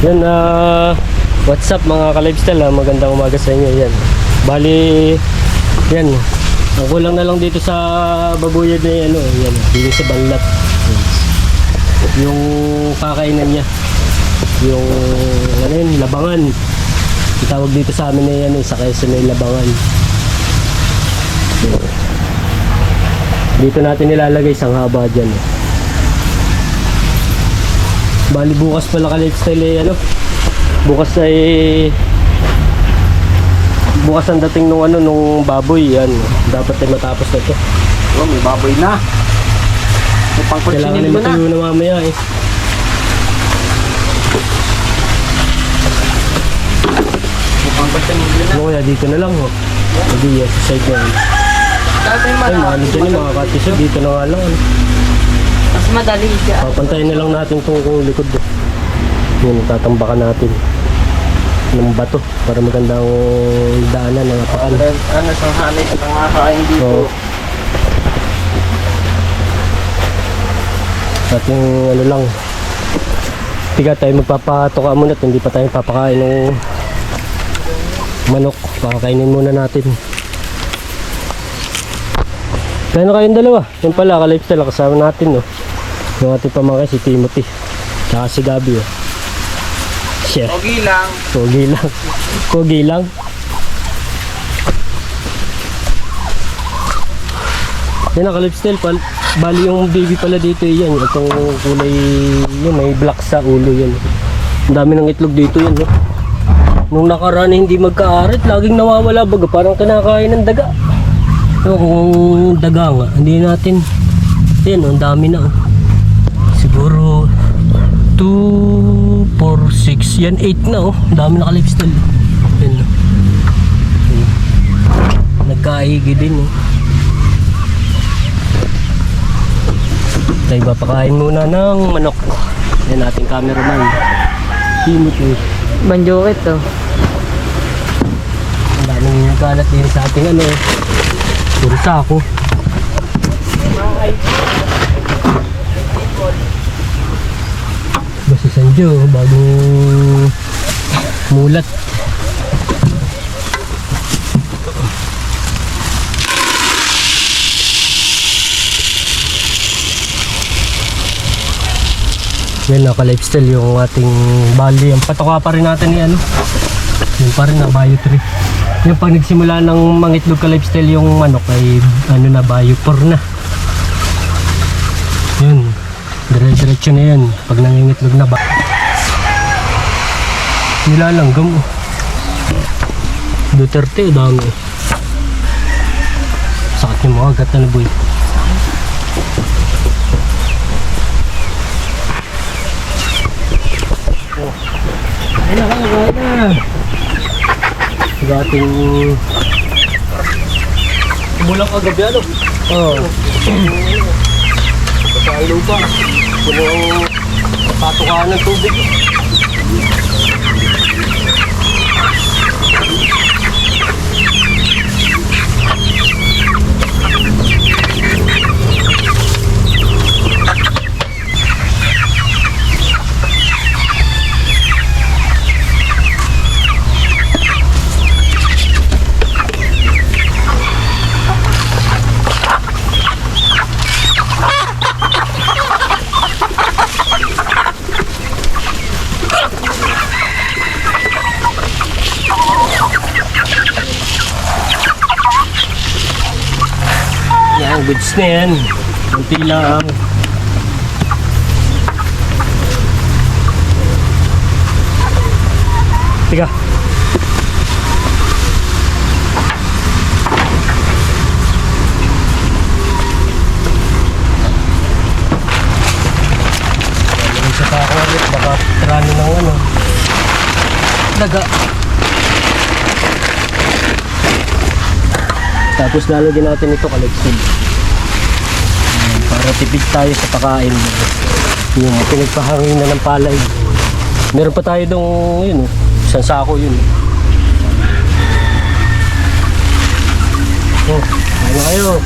Yan, what's up mga ka-lifestyle, magandang umaga sa inyo. Yan, bali, yan, ang kulang na lang dito sa babuyad na yan, yan, yung sa banlat. Yung kakainan niya, yung ano yun, labangan. Itawag dito sa amin na yan, sa Quezon na labangan. Dito natin nilalagay isang haba dyan. Bali bukas pala ka-lifestyle bukas ang dating nung baboy yan. Dapat ay matapos na ito. Oh, may baboy na. May Kailangan pangkutsinin mo na. matuyo na mamaya May pangkutsinin mo na. Ano kaya dito na lang Hindi yan sa side na yan. Dati Ay maano dyan mga katisod. Dito na nga lang Mas madali dyan. Papantayin na lang natin itong likod Yun, tatambakan natin ng bato para magandang daanan ng apakan. Ano sa hanay sa pangakain dito? So, ating ano lang, tiga tayo magpapatoka muna at hindi pa tayo papakain ng manok. Pakakainin muna natin. Kaya na kayong dalawa. Yan pala, ka-lifestyle kasama natin yung ating pamangkin si Timothy tsaka si Gabi Chef. Pogi lang. Kogi lang. Kogi lang. Yan ang ka-lifestyle. Bali yung baby pala dito yan. Itong kulay yun. May black sa ulo yan. Ang dami ng itlog dito yan. Nung nakaraan hindi magkaarit. Laging nawawala baga. Parang kinakain ng daga. Kung daga nga. Hindi natin. Yan ang dami na. Siguro 2, 4, 6, yan 8 na dami na ka-lifestyle yan nagkaigi din tayo papakain muna ng manok. Yan ating cameraman Timothy Banjokit to. ang daming kalat din sa ating puro sako. Basta Sanjo, bagong mulat. Yan naka-lifestyle yung ating bali. Ang patoka pa rin natin yan. Yun pa rin na bio 3. Yung pag nagsimula ng mangitlog ka-lifestyle yung manok ay na bio 4 na. Yun. Dire-diretso na yan pag nangingitlog na ba nilalanggam Duterte dami sakit yung mga gata na boy. Ayun na gating umulang kagabi sa lupa puno ang patukaan ng tubig. Yan, goods na yan. Kunti lang. Tiga. Isa pa ako ulit, baka trano ng daga. Tapos lalagyan natin ito kalagsid para tipid tayo sa pakain. Yung pinagpahangin na ng palay. Meron pa tayo dong isang sako yun. Ano kayo?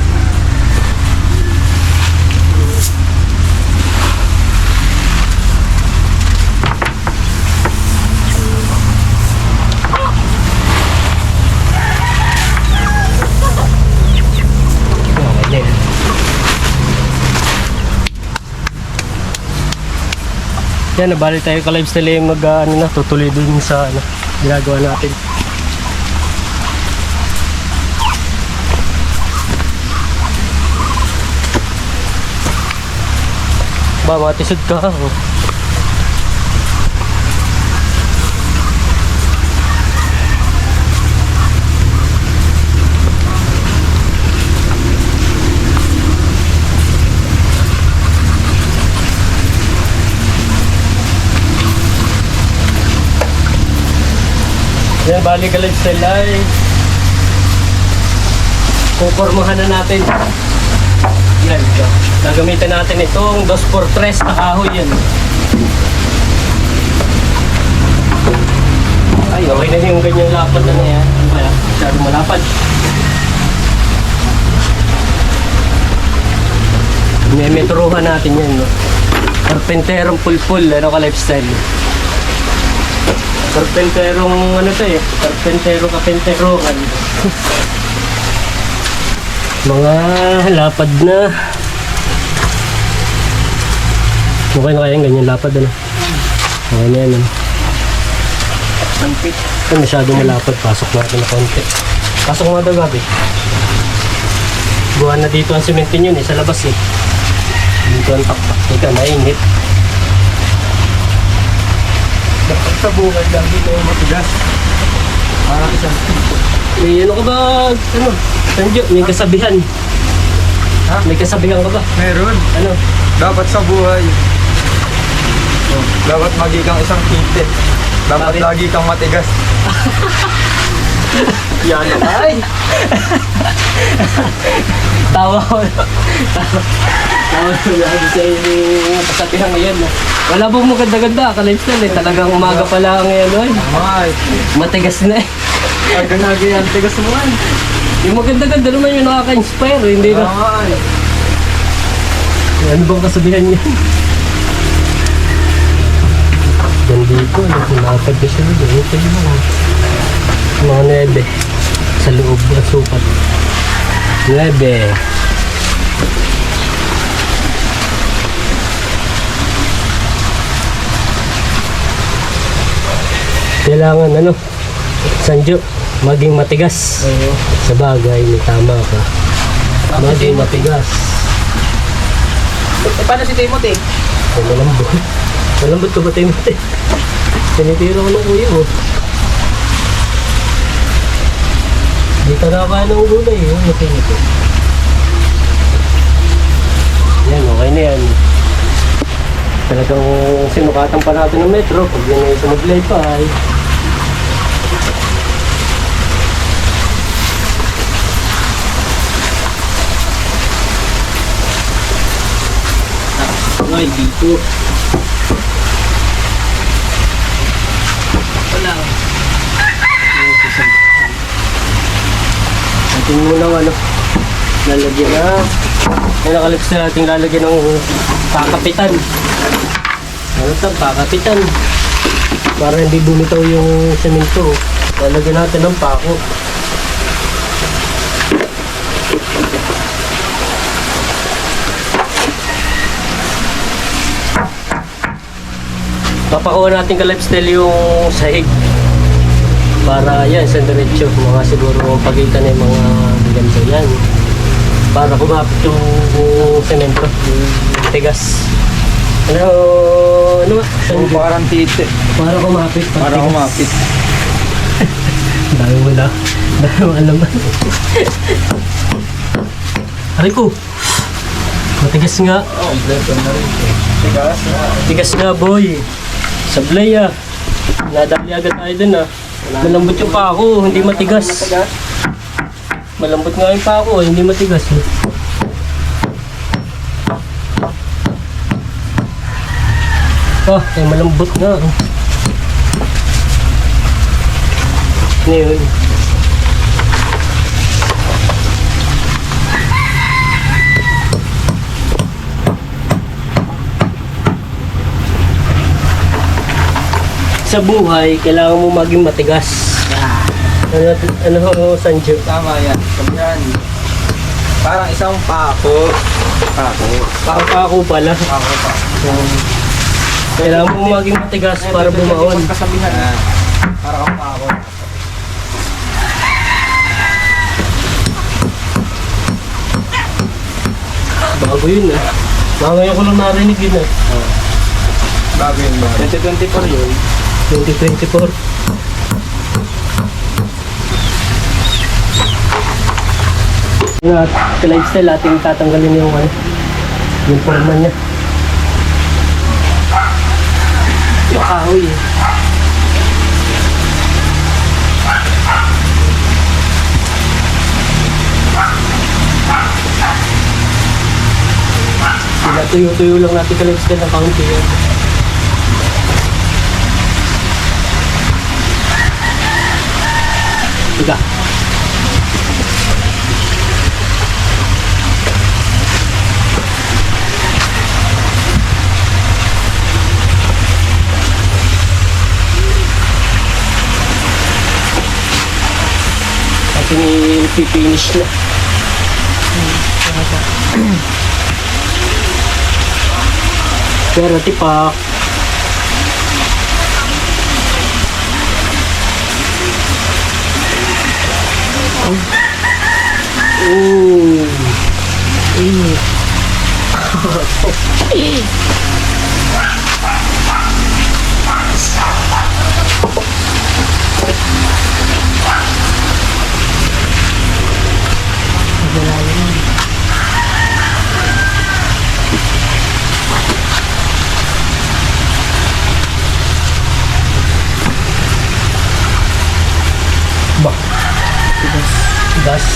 Yan, nabali tayo ka lifestyle yung tutuloy dun sa ginagawa natin. Ba, matisod ka. Oh. Yan, bali ka lifestyle ay kukurmahan na natin. Yan, ito. Gagamitin natin itong 2x3 na kahoy yan. Ay, okay na yung ganyang lapad na yan. Kaya, masyadong malapad. Memetruhan natin yan, no? Carpenterong pulpul, ka lifestyle. Carpenterong kapenterohan. Mga lapad na. Okay na kaya yung ganyan lapad, Okay na yan, Sampit. Ay, masyadong malapad. Pasok natin na konti. Pasok nga daw, Gabi. Buwan na dito ang sementin yun, sa labas, Dito ang taktak. Ika, mainit. Dapat sa buhay lang dito yung matigas. Parang isang May ano ka ba? Sanjo, may kasabihan. Ha? May kasabihan ka ba? meron. Ano? Dapat sa buhay. Dapat maging kang isang kinte. Dapat Bakit? lagi kang matigas. Yan ay. Tawa ko. Tawa ko lang sa yung kasabihan ngayon. Wala pong maganda-ganda. Ka-lifestyle Talagang umaga pa lang ngayon. Ay. Matigas na Aganagi yan. Tigas mo man. Yung maganda-ganda naman yung nakaka-inspire. Hindi na. Ay. Ano bang kasabihan niya? Yan dito, lapad na siya dito. Ito yung mga 9 sa loob ng sukat. 9. Kailangan Sanjo, maging matigas. Oo. Sa bagay, may tama ka. Maging matigas. Paano si Timothy? Ay, malambot. Malambot ka ba tayo mati? Sinitira ko ng kuya mo. Di ka nakakain ng gulay Mati. Yan, okay na yan. Talagang sinukatan pa natin ng metro. Pag yan ay sumaglay pa ay ay, dito. Wala. Atin muna lalagyan na. May nakalips na natin lalagyan ng pakapitan. Pakapitan. Para hindi bumitaw yung semento. Lalagyan natin ng pako. Papakuha natin ka-lifestyle yung sahig para yan sa diretso mga siguro pagitan ng mga ganito yan para kumapit yung semento yung tigas ano ba? Parang tite. Para kumapit Para kumapit. dami mo alam aray ko matigas nga Kompleto na rin. Tigas na. tigas nga boy sablay nadali agad tayo dun malambot yung pako hindi matigas malambot nga yung pako hindi matigas malambot nga ano yun sa buhay, kailangan mo maging matigas. Ano Sanjo? Tama yan. Yan. Parang isang pako. Pako. Pako pala. Pako pa. Kailangan mo maging matigas para bumaon. Kasabihan. Para kang pako. Bago yun eh. Baka ngayon ko lang narinig yun eh. Bago yun ba? 2024 yun. 2024. Yung lifestyle ating tatanggalin yung ano, yung forma niya. Yung kahoy eh. Sila tuyo-tuyo lang natin ka lifestyle ng kaunti yun. Tiga. Ating i-finish na. Pero tipak. Ooh. Ba? Gas.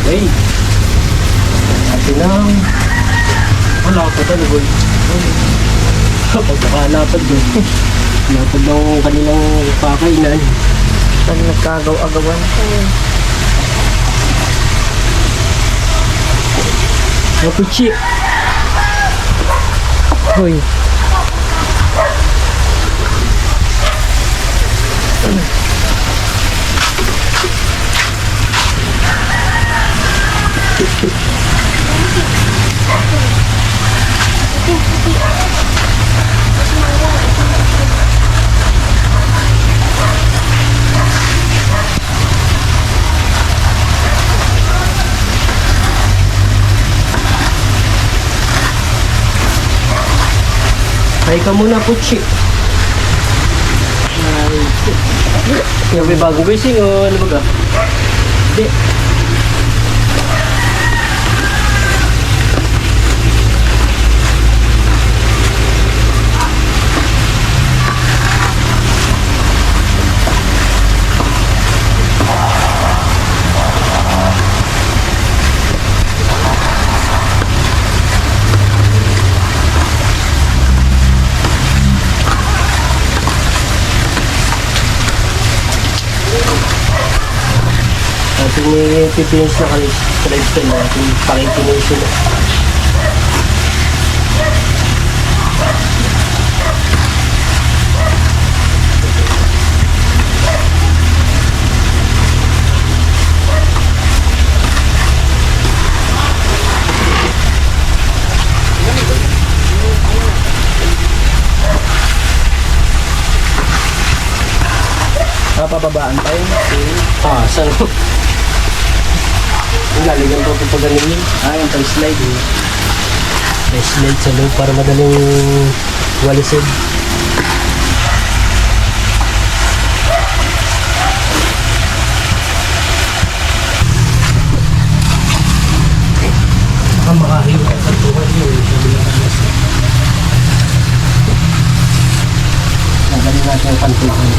Okay. Atin lang. Wala ko pa boy. Kapag nakalapad doon. Lapad ng kanilang pakainan. Pag nagkagaw-agawan ko. Mapuchi. Hoy. Ay ka muna, Puchi. Yung may bagong gising o ano ba ka? Hindi. Ating pipins na ka-lifestyle natin, pakikinusin na. Napapabaan pa yun. Saan ko? Lalagyan ko ito pa ganun. Yung pa-slide eh. May slide sa loob para madaling walisin. Makahiwa ang kantuhan yun. Sabi na kanas. Nagaling natin ang kantuhan.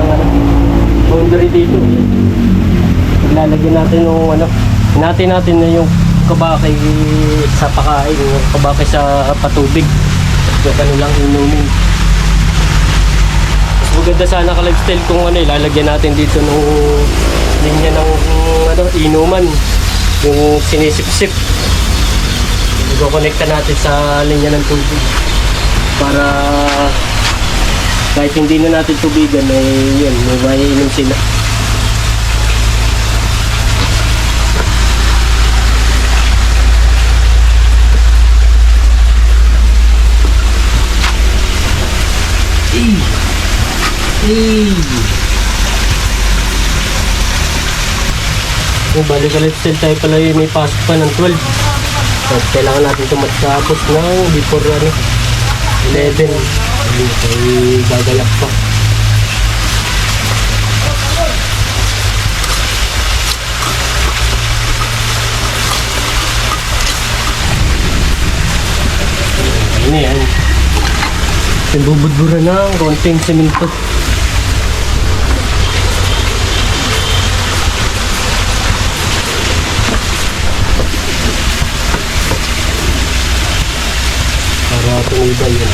ng boundary dito. Lalagyan natin yung hinati natin na yung kabakay sa pakain, yung kabakay sa patubig. Yung kanilang inumin. Mas maganda sana ka-lifestyle kung ilalagyan natin dito ng linya ng inuman. Yung sinisip-sip. Iko-connecta natin sa linya ng tubig. Para kahit hindi na natin tubigan, may maiinom sila. Balik ka lifestyle tayo pala yung may pasok pa ng 12. So, kailangan natin ito matapos ng before 11. Ay gagalak pa. Ano yan? Bubudbura ng konting semento. Para tumibay yun.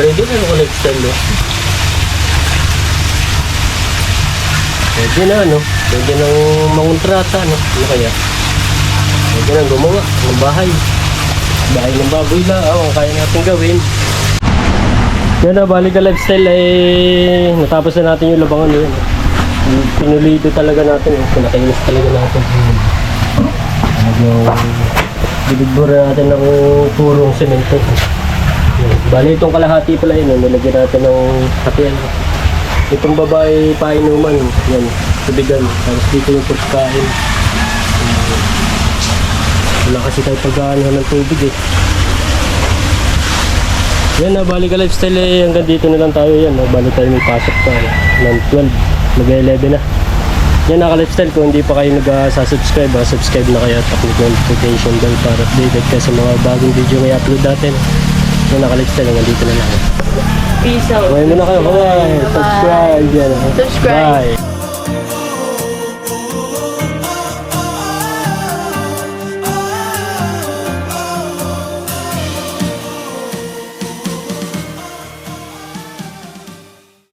Ready na yung lifestyle, no? Pwede na, no? Pwede nang mangontrata, no? Ano kaya? Pwede nang gumawa ng bahay. Bahay ng baboy lang, ang kaya natin gawin. Yan na, balik na lifestyle ay natapos na natin yung labangan yun. Pinulido talaga natin, pinakainis talaga natin. Yung binigbura natin ng purong semento. Bali itong kalahati pala yun, nilagyan natin ng hatian. Itong babae painuman, yan, tubigan. Tapos dito yung pagkain. Wala kasi tayo pagkaano ng tubig eh. Yan na, bali ka lifestyle eh, hanggang dito na lang tayo yan. Bali tayo may pasok pa ng 12, mag-11 na. Yan na ka-lifestyle, kung hindi pa kayo nag-subscribe, subscribe na kayo at click notification bell para updated ka sa mga bagong video na i-upload natin. Yung naka-lifestyle, hanggang dito na lang. Peace out. Bye muna kayo. Bye. Subscribe. Yan. Subscribe. Bye.